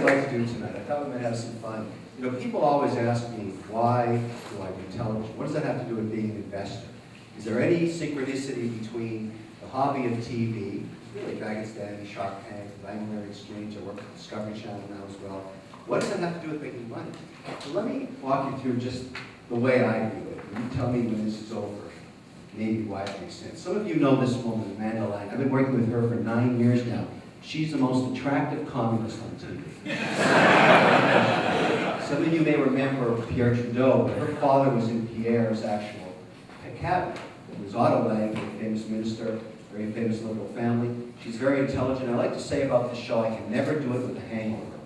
I'd like to do tonight. I thought we might have some fun. You know, people always ask me, why do I do television? What does that have to do with being an investor? Is there any synchronicity between the hobby of TV, really Dragon's Den, Shark Tank, Langmuir Exchange, I work at Discovery Channel now as well. What does that have to do with making money? So let me walk you through just the way I do it. And you tell me when this is over, maybe why it makes sense. Some of you know this woman, Amanda Lang. I've been working with her for 9 years now. She's the most attractive communist on TV. Some of you may remember Pierre Trudeau, but her father was in Pierre's actual cabinet. It was Otto Lang, a famous minister, very famous liberal family. She's very intelligent. I like to say about this show, I can never do it with a hangover.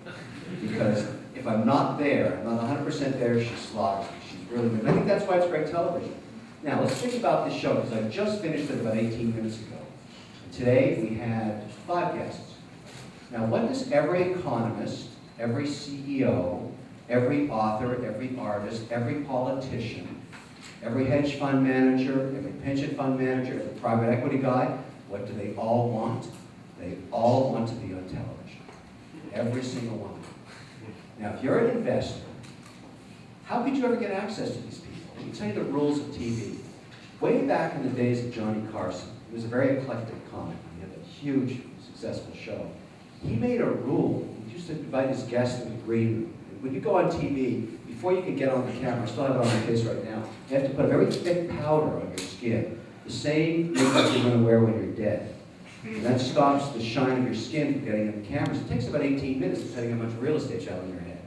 Because if I'm not there, I'm not 100% there, she slaughters me. She's really good. And I think that's why it's great television. Now, let's think about this show, because I just finished it about 18 minutes ago. And today, we had 5 guests. Now, what does every economist, every CEO, every author, every artist, every politician, every hedge fund manager, every pension fund manager, every private equity guy, what do they all want? They all want to be on television. Every single one. Now, if you're an investor, how could you ever get access to these people? Let me tell you the rules of TV. Way back in the days of Johnny Carson, he was a very eclectic comic. He had a huge, successful show. He made a rule. He used to invite his guests in the green room. When you go on TV, before you can get on the camera, I still have it on my face right now, you have to put a very thick powder on your skin. The same makeup you're going to wear when you're dead. And that stops the shine of your skin from getting in the cameras. It takes about 18 minutes depending on how much real estate you have in your head.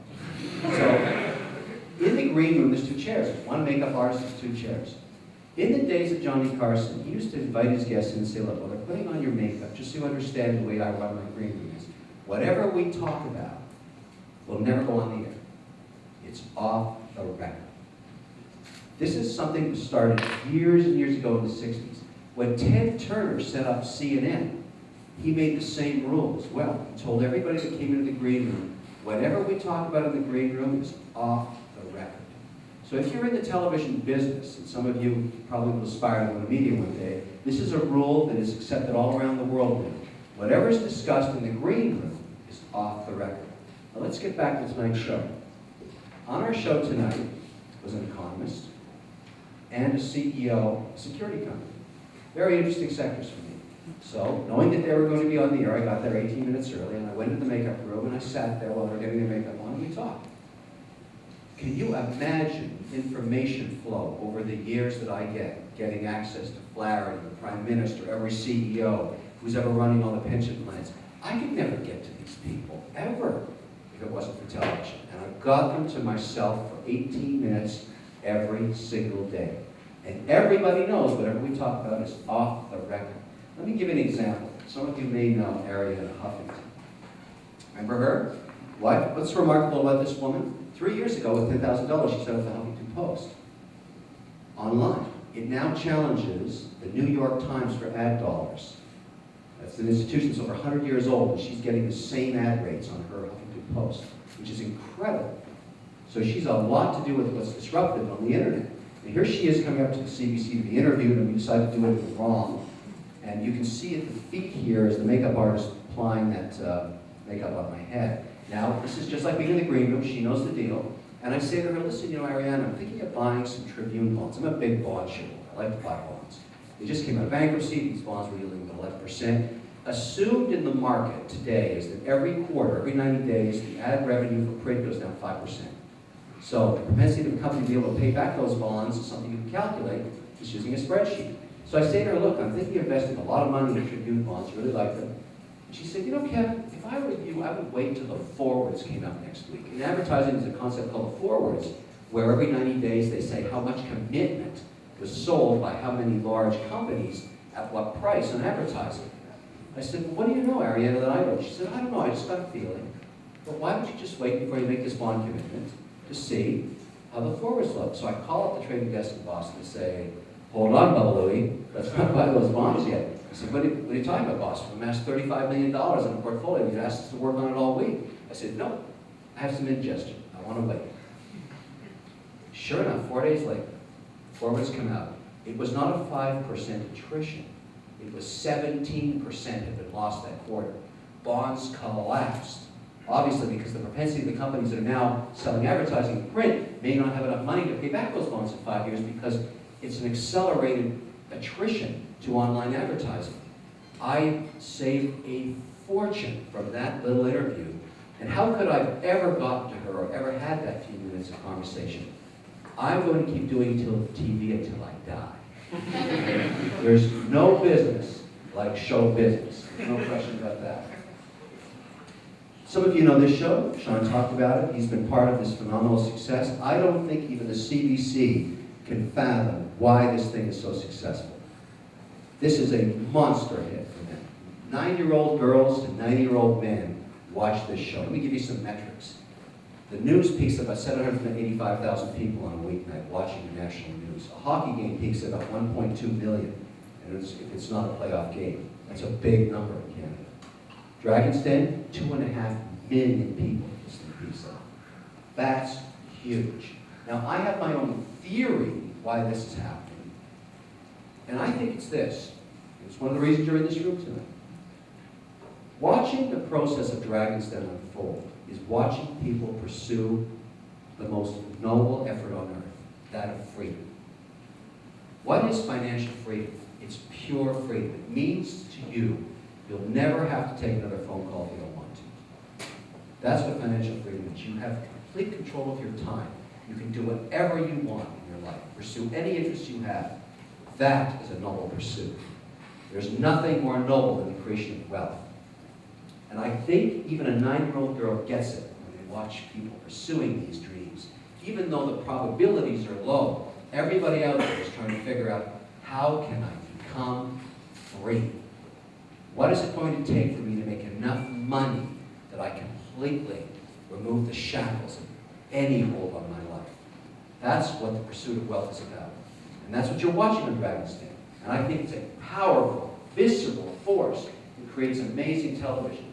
So, in the green room, there's 2 chairs. There's one makeup artist, there's 2 chairs. In the days of Johnny Carson, he used to invite his guests in and say, look, while they're putting on your makeup, just so you understand the way I run my green room is, whatever we talk about will never go on the air. It's off the record. This is something that started years and years ago in the 60s. When Ted Turner set up CNN, he made the same rule as well. He told everybody that came into the green room, whatever we talk about in the green room is off the record. So if you're in the television business, and some of you probably will aspire to go to media one day, this is a rule that is accepted all around the world now. Whatever is discussed in the green room is off the record. Now let's get back to tonight's show. On our show tonight was an economist and a CEO of a security company. Very interesting sectors for me. So, knowing that they were going to be on the air, I got there 18 minutes early, and I went into the makeup room, and I sat there while they were getting their makeup on, and we talked. Can you imagine information flow over the years that I get, getting access to Flaherty, the Prime Minister, every CEO who's ever running all the pension plans? I could never get to these people, ever, if it wasn't for television. And I've got them to myself for 18 minutes every single day. And everybody knows whatever we talk about is off the record. Let me give you an example. Some of you may know Arianna Huffington. Remember her? What's remarkable about this woman? 3 years ago, with $10,000, she set up the Huffington Post online. It now challenges the New York Times for ad dollars. That's an institution that's over 100 years old, and she's getting the same ad rates on her Huffington Post, which is incredible. So she's a lot to do with what's disruptive on the internet. And here she is coming up to the CBC to be interviewed, and we decided to do it wrong. And you can see at the feet here is the makeup artist applying that makeup on my head. Now, this is just like being in the green room. She knows the deal. And I say to her, listen, Arianna, I'm thinking of buying some Tribune bonds. I'm a big bond shareholder. I like to buy bonds. They just came out of bankruptcy. These bonds were yielding about 11%. Assumed in the market today is that every quarter, every 90 days, the ad revenue for print goes down 5%. So the propensity of the company to be able to pay back those bonds is something you can calculate just using a spreadsheet. So I say to her, look, I'm thinking of investing a lot of money in Tribune bonds, really like them. And she said, Kevin, if I were you, I would wait till the forwards came out next week. In advertising, there's a concept called the forwards, where every 90 days they say how much commitment was sold by how many large companies at what price on advertising. I said, well, what do you know, Arianna, that I wrote? She said, I don't know, I just got a feeling. But why don't you just wait before you make this bond commitment to see how the forwards look? So I call up the trading desk in Boston and say, hold on, Bubba Louie, let's not buy those bonds yet. I said, what are you talking about, boss? We amassed $35 million in a portfolio. You asked us to work on it all week. I said, no, I have some indigestion. I want to wait. Sure enough, 4 days later, forwards come out. It was not a 5% attrition. It was 17% had been lost that quarter. Bonds collapsed Obviously, because the propensity of the companies that are now selling advertising in print may not have enough money to pay back those loans in 5 years because it's an accelerated attrition to online advertising. I saved a fortune from that little interview. And how could I have ever gotten to her or ever had that few minutes of conversation? I'm going to keep doing TV until I die. There's no business like show business. No question about that. Some of you know this show. Sean talked about it. He's been part of this phenomenal success. I don't think even the CBC can fathom why this thing is so successful. This is a monster hit for them. 9-year-old girls to 90-year-old men watch this show. Let me give you some metrics. The news peaks at about 785,000 people on a weeknight watching the national news. A hockey game peaks at about 1.2 million, and if it's not a playoff game. That's a big number in Canada. Dragon's Den, 2.5 million people listen to Pizza. That's huge. Now, I have my own theory why this is happening. And I think it's this. It's one of the reasons you're in this room tonight. Watching the process of Dragon's Den unfold is watching people pursue the most noble effort on earth, that of freedom. What is financial freedom? It's pure freedom. It means to you, you'll never have to take another phone call if you don't want to. That's what financial freedom is. You have complete control of your time. You can do whatever you want in your life. Pursue any interest you have. That is a noble pursuit. There's nothing more noble than the creation of wealth. And I think even a 9-year-old girl gets it when they watch people pursuing these dreams. Even though the probabilities are low, everybody out there is trying to figure out, how can I become free? What is it going to take for me to make enough money that I completely remove the shackles of any hold on my life? That's what the pursuit of wealth is about. And that's what you're watching on Dragon's Den. And I think it's a powerful, visceral force that creates amazing television.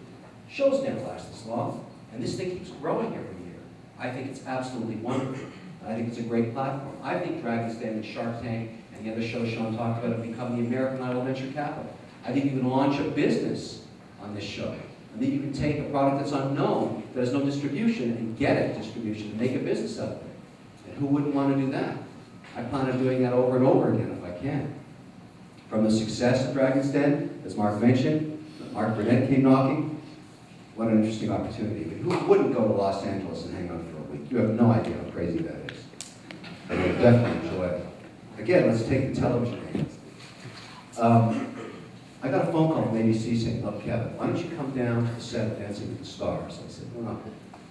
Shows never last this long, and this thing keeps growing every year. I think it's absolutely wonderful. I think it's a great platform. I think Dragon's Den and Shark Tank and the other shows Sean talked about have become the American Idol venture capital. I think you can launch a business on this show. I think you can take a product that's unknown, that has no distribution, and get it distribution and make a business out of it. And who wouldn't want to do that? I plan on doing that over and over again if I can. From the success of Dragon's Den, as Mark mentioned, Mark Burnett came knocking. What an interesting opportunity. But who wouldn't go to Los Angeles and hang out for a week? You have no idea how crazy that is. And you'll definitely enjoy it. Again, let's take the television angle. I got a phone call from ABC saying, look, Kevin, why don't you come down to the set of Dancing with the Stars? I said, no,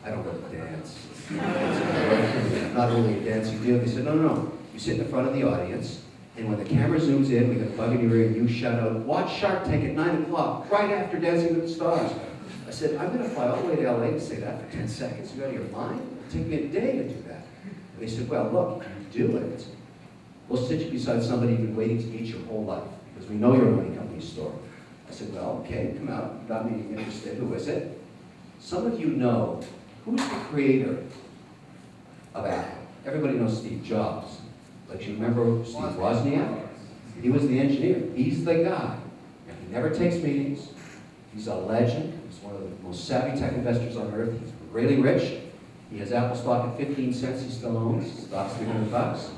I don't really dance. It's not really a dancing deal. They said, no. You sit in the front of the audience, and when the camera zooms in, we got a bug in your ear, and you shout out, watch Shark Tank at 9 o'clock, right after Dancing with the Stars. I said, I'm going to fly all the way to LA to say that for 10 seconds. You out of your mind? It'll take me a day to do that. And they said, well, look, if you do it, we'll sit you beside somebody you've been waiting to meet your whole life, because we know you're a money company story. I said, well, okay, come out. You got me interested. Who is it? Some of you know, who's the creator of Apple? Everybody knows Steve Jobs. But you remember Steve Wozniak? He was the engineer. He's the guy. And he never takes meetings. He's a legend. He's one of the most savvy tech investors on earth. He's really rich. He has Apple stock at 15 cents he still owns. Stock's $300.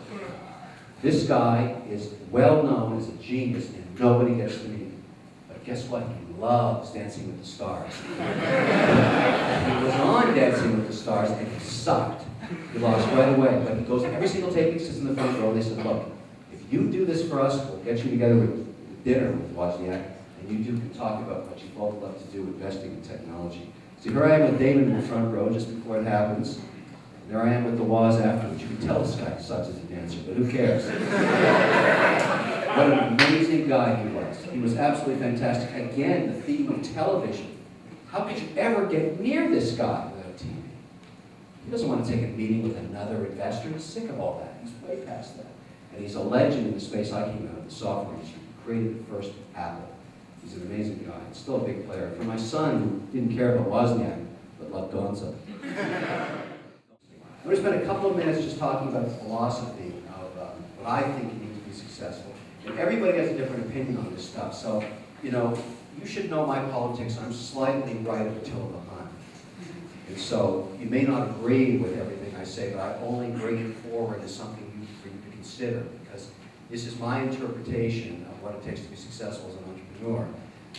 This guy is well known as a genius, and nobody gets to meet him. But guess what? He loves Dancing with the Stars. He was on Dancing with the Stars, and he sucked. He lost right away. But he goes to every single tape. He sits in the front row. They said, look, if you do this for us, we'll get you together with dinner with Wozniak, and you two can talk about what you both love to do, investing in technology. So here I am with David in the front row just before it happens. And there I am with the Woz afterwards. You can tell this guy sucks as a dancer, but who cares? What an amazing guy he was. He was absolutely fantastic. Again, the theme of television. How could you ever get near this guy without TV? He doesn't want to take a meeting with another investor. He's sick of all that. He's way past that. And he's a legend in the space I came out of, the software industry. He created the first Apple. He's an amazing guy. He's still a big player. For my son, who didn't care about Wozniak, but loved Gonzo. I'm going to spend a couple of minutes just talking about the philosophy of what I think you need to be successful. And everybody has a different opinion on this stuff. So, you know, you should know my politics. I'm slightly right of Attila the Hun. And so you may not agree with everything I say, but I only bring it forward as something for you to consider, because this is my interpretation of what it takes to be successful as an entrepreneur.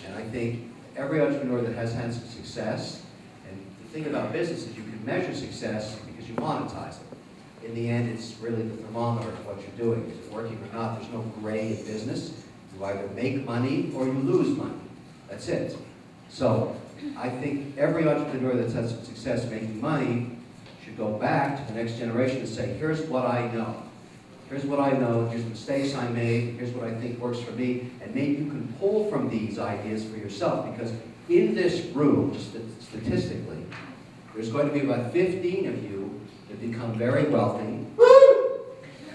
And I think every entrepreneur that has had some success, and the thing about business is you can measure success because you monetize it. In the end, it's really the thermometer of what you're doing. Is it working or not? There's no gray in business. You either make money or you lose money. That's it. So I think every entrepreneur that's had some success making money should go back to the next generation and say, here's what I know. Here's what I know, here's the mistakes I made, here's what I think works for me, and maybe you can pull from these ideas for yourself, because in this room, just statistically, there's going to be about 15 of you that become very wealthy,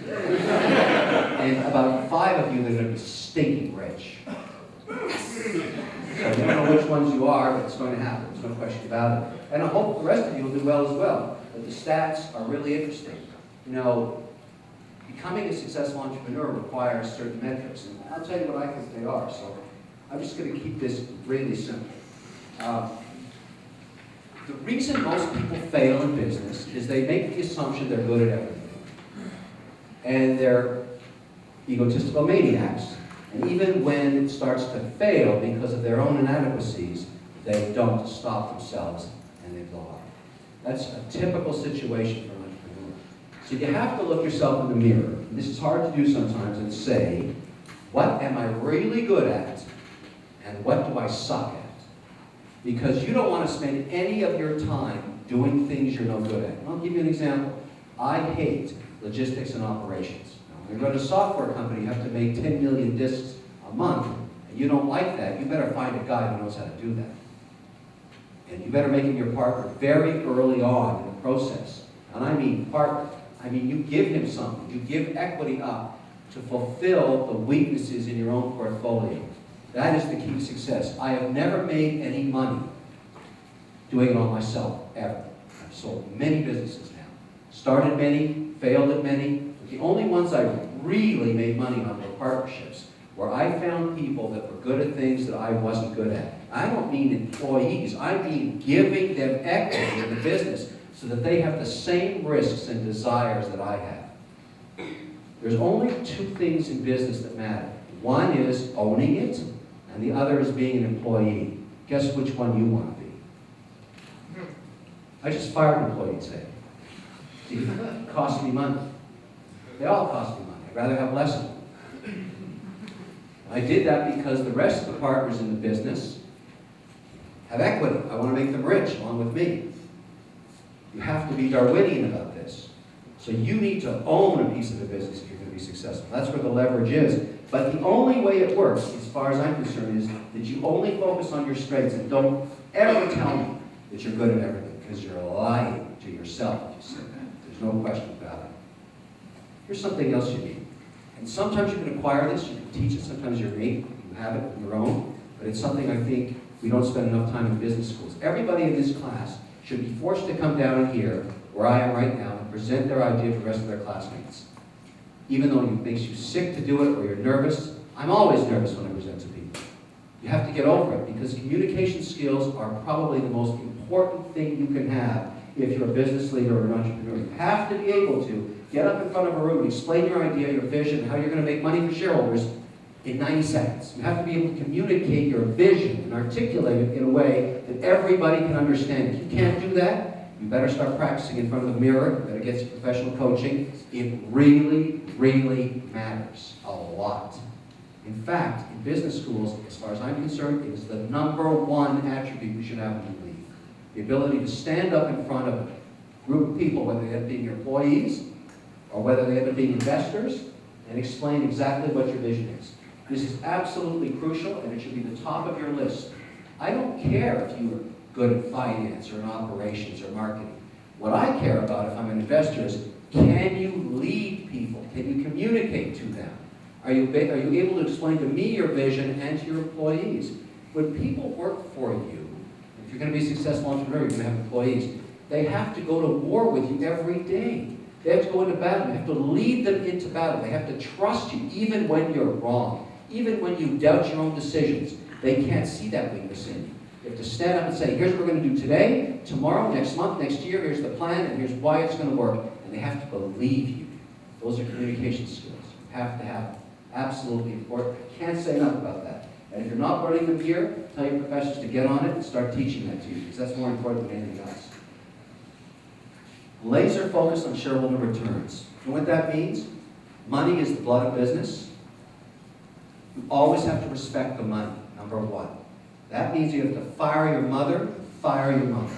and about 5 of you that are going to be stinking rich. So you don't know which ones you are, but it's going to happen. There's no question about it. And I hope the rest of you will do well as well. But the stats are really interesting. You know, becoming a successful entrepreneur requires certain metrics. And I'll tell you what I think they are. So I'm just going to keep this really simple. The reason most people fail in business is they make the assumption they're good at everything. And they're egotistical maniacs. And even when it starts to fail because of their own inadequacies, they don't stop themselves and they blow up. That's a typical situation for an entrepreneur. So you have to look yourself in the mirror, and this is hard to do sometimes, and say, what am I really good at, and what do I suck at? Because you don't want to spend any of your time doing things you're no good at. And I'll give you an example. I hate logistics and operations. When you run a software company, you have to make 10 million disks a month, and you don't like that, you better find a guy who knows how to do that. And you better make him your partner very early on in the process. And I mean partner. I mean you give him something. You give equity up to fulfill the weaknesses in your own portfolio. That is the key to success. I have never made any money doing it all myself, ever. I've sold many businesses now. Started many, failed at many. The only ones I really made money on were partnerships, where I found people that were good at things that I wasn't good at. I don't mean employees. I mean giving them equity in the business so that they have the same risks and desires that I have. There's only 2 things in business that matter. One is owning it, and the other is being an employee. Guess which one you want to be? I just fired an employee today. It cost me money. They all cost me money. I'd rather have less of them. I did that because the rest of the partners in the business have equity. I want to make them rich along with me. You have to be Darwinian about this. So you need to own a piece of the business if you're going to be successful. That's where the leverage is. But the only way it works, as far as I'm concerned, is that you only focus on your strengths and don't ever tell me that you're good at everything, because you're lying to yourself if you say that. There's no question about it. Here's something else you need. And sometimes you can acquire this, you can teach it, sometimes you're innate, you have it on your own, but it's something I think we don't spend enough time in business schools. Everybody in this class should be forced to come down here, where I am right now, and present their idea to the rest of their classmates. Even though it makes you sick to do it, or you're nervous. I'm always nervous when I present to people. You have to get over it, because communication skills are probably the most important thing you can have if you're a business leader or an entrepreneur. You have to be able to get up in front of a room and explain your idea, your vision, how you're going to make money for shareholders in 90 seconds. You have to be able to communicate your vision and articulate it in a way that everybody can understand. If you can't do that, you better start practicing in front of the mirror. You better get some professional coaching. It really, really matters a lot. In fact, in business schools, as far as I'm concerned, it is the #1 attribute you should have when you leave. The ability to stand up in front of a group of people, whether they end up being your employees or whether they end up being investors, and explain exactly what your vision is. This is absolutely crucial, and it should be the top of your list. I don't care if you are good at finance or in operations or marketing. What I care about if I'm an investor is, can you lead people? Can you communicate to them? Are you able to explain to me your vision and to your employees? When people work for you, if you're going to be a successful entrepreneur, you're going to have employees, they have to go to war with you every day. They have to go into battle. You have to lead them into battle. They have to trust you even when you're wrong, even when you doubt your own decisions. They can't see that weakness in you. You have to stand up and say, here's what we're going to do today, tomorrow, next month, next year, here's the plan, and here's why it's going to work. And they have to believe you. Those are communication skills. You have to have them. Absolutely important. I can't say enough about that. And if you're not learning them here, tell your professors to get on it and start teaching that to you, because that's more important than anything else. Laser focus on shareholder returns. You know what that means? Money is the blood of business. You always have to respect the money, number one. That means you have to fire your mother, fire your mother.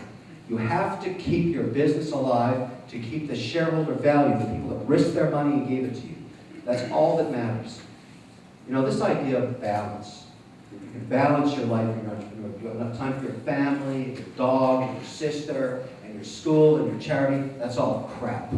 You have to keep your business alive to keep the shareholder value, the people that risked their money and gave it to you. That's all that matters. You know, this idea of balance. You can balance your life when you're an entrepreneur. You have enough time for your family, your dog, and your sister, and your school, and your charity. That's all crap.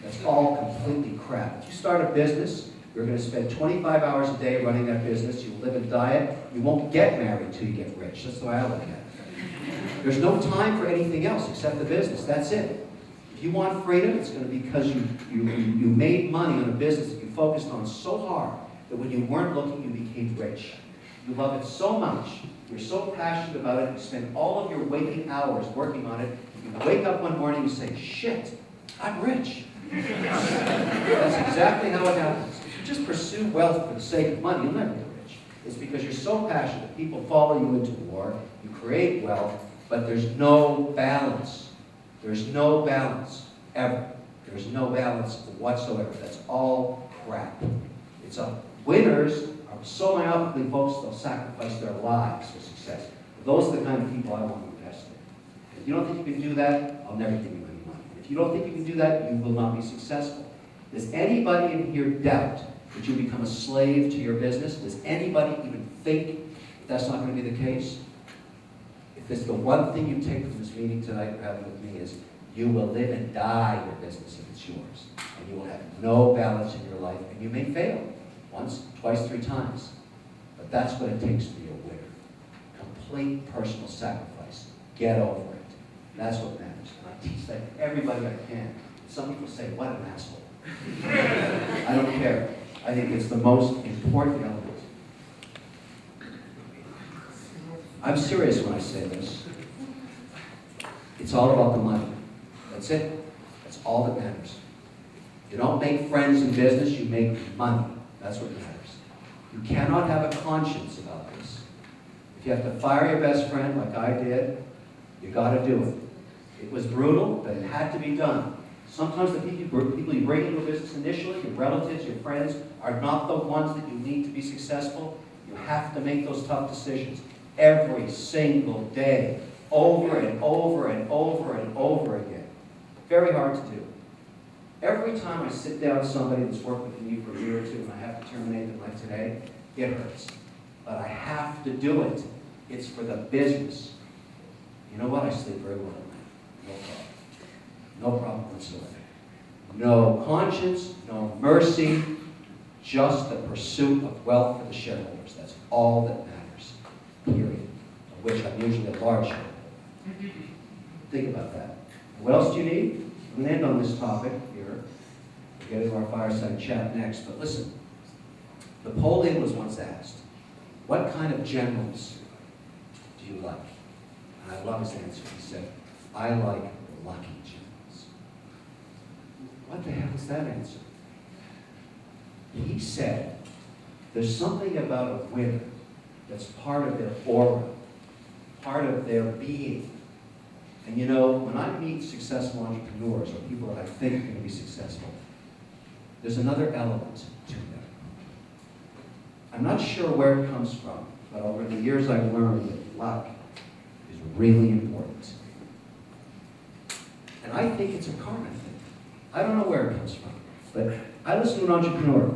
That's all completely crap. If you start a business, you're going to spend 25 hours a day running that business. You live and diet. You won't get married until you get rich. That's the way I look at it. There's no time for anything else except the business. That's it. If you want freedom, it's going to be because you made money on a business that you focused on so hard that when you weren't looking, you became rich. You love it so much. You're so passionate about it. You spend all of your waking hours working on it. You wake up one morning and you say, shit, I'm rich. That's exactly how it happens. If you just pursue wealth for the sake of money, you'll never get rich. It's because you're so passionate. People follow you into war. You create wealth, but there's no balance. There's no balance, ever. There's no balance whatsoever. That's all crap. It's winners are so myopically focused, they'll sacrifice their lives for success. Those are the kind of people I want to invest in. If you don't think you can do that, I'll never give you any money. If you don't think you can do that, you will not be successful. Does anybody in here doubt that you become a slave to your business? Does anybody even think that's not going to be the case? If this is the one thing you take from this meeting tonight we're having with me is you will live and die your business if it's yours. And you will have no balance in your life. And you may fail once, twice, 3 times. But that's what it takes to be a winner. Complete personal sacrifice. Get over it. That's what matters. And I teach that to everybody I can. Some people say, what an asshole. I don't care. I think it's the most important element. I'm serious when I say this. It's all about the money. That's it. That's all that matters. You don't make friends in business, you make money. That's what matters. You cannot have a conscience about this. If you have to fire your best friend like I did, you got to do it. It was brutal, but it had to be done. Sometimes the people you bring into a business initially, your relatives, your friends, are not the ones that you need to be successful. You have to make those tough decisions every single day, over and over and over and over again. Very hard to do. Every time I sit down with somebody that's worked with me for a year or two and I have to terminate them like today, it hurts. But I have to do it. It's for the business. You know what? I sleep very well at night. No problem. No problem whatsoever. No conscience, no mercy, just the pursuit of wealth for the shareholders. That's all that matters. Period. Of which I'm usually a large shareholder. Think about that. What else do you need? I'm going to end on this topic here. We'll get into our fireside chat next. But listen, Napoleon was once asked, what kind of generals do you like? And I love his answer. He said, I like lucky generals. What the hell is that answer? He said, there's something about a winner that's part of their aura, part of their being. And you know, when I meet successful entrepreneurs or people that I think are going to be successful, there's another element to them. I'm not sure where it comes from, but over the years I've learned that luck is really important. And I think it's a karma thing. I don't know where it comes from, but I listen to an entrepreneur.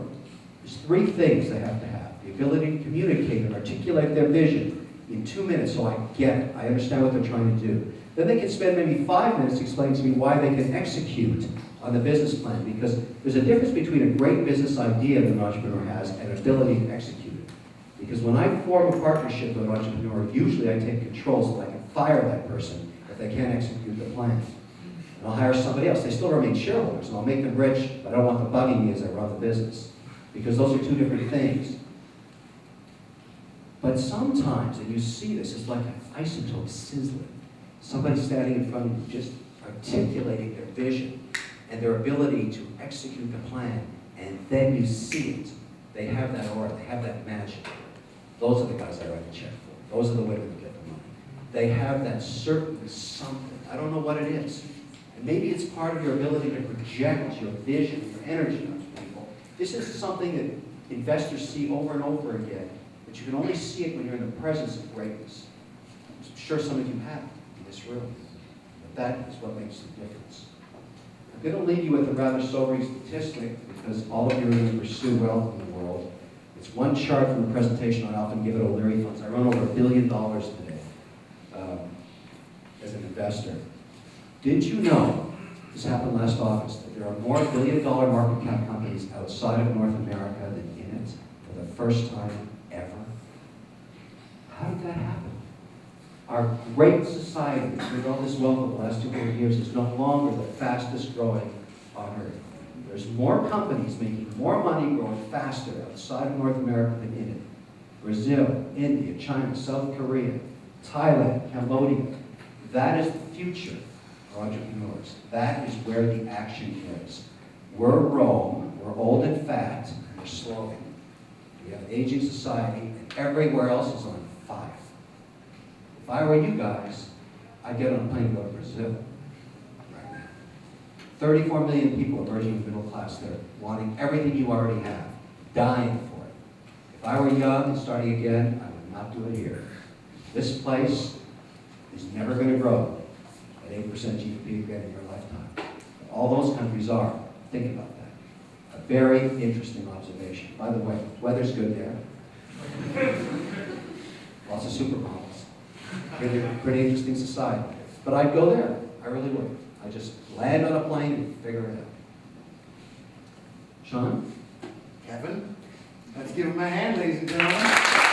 There's 3 things they have to have. The ability to communicate and articulate their vision in 2 minutes so I get it. I understand what they're trying to do. Then they can spend maybe 5 minutes explaining to me why they can execute on the business plan, because there's a difference between a great business idea that an entrepreneur has and ability to execute it. Because when I form a partnership with an entrepreneur, usually I take control so that I can fire that person if they can't execute the plan. And I'll hire somebody else. They still remain shareholders, and I'll make them rich, but I don't want them bugging me as I run the business. Because those are 2 different things. But sometimes, and you see this, it's like an isotope sizzling. Somebody standing in front of you just articulating their vision and their ability to execute the plan, and then you see it. They have that aura, they have that magic. Those are the guys I write a check for. Those are the women who get the money. They have that certain something. I don't know what it is. And maybe it's part of your ability to project your vision, your energy onto people. This is something that investors see over and over again, but you can only see it when you're in the presence of greatness. I'm sure some of you have in this room. But that is what makes the difference. I'm going to leave you with a rather sobering statistic because all of you are going to pursue wealth in the world. It's one chart from a presentation I often give at O'Leary Funds. I run over $1 billion today as an investor. Did you know, this happened last August, that there are more billion-dollar market cap companies outside of North America than in it for the first time ever? How did that happen? Our great society, with all this wealth over the last 200 years, is no longer the fastest growing on earth. There's more companies making more money, growing faster outside of North America than in it. Brazil, India, China, South Korea, Thailand, Cambodia. That is the future for entrepreneurs. That is where the action is. We're Rome, we're old and fat, and we're slowing. We have an aging society, and everywhere else is on fire. If I were you guys, I'd get on a plane and go to Brazil right now. 34 million people emerging from the middle class there, wanting everything you already have, dying for it. If I were young and starting again, I would not do it here. This place is never going to grow at 8% GDP again in your lifetime. But all those countries are. Think about that. A very interesting observation. By the way, weather's good there. Lots of supermodels. Pretty interesting society. But I'd go there. I really would. I'd just land on a plane and figure it out. Sean? Kevin, let's give him a hand, ladies and gentlemen.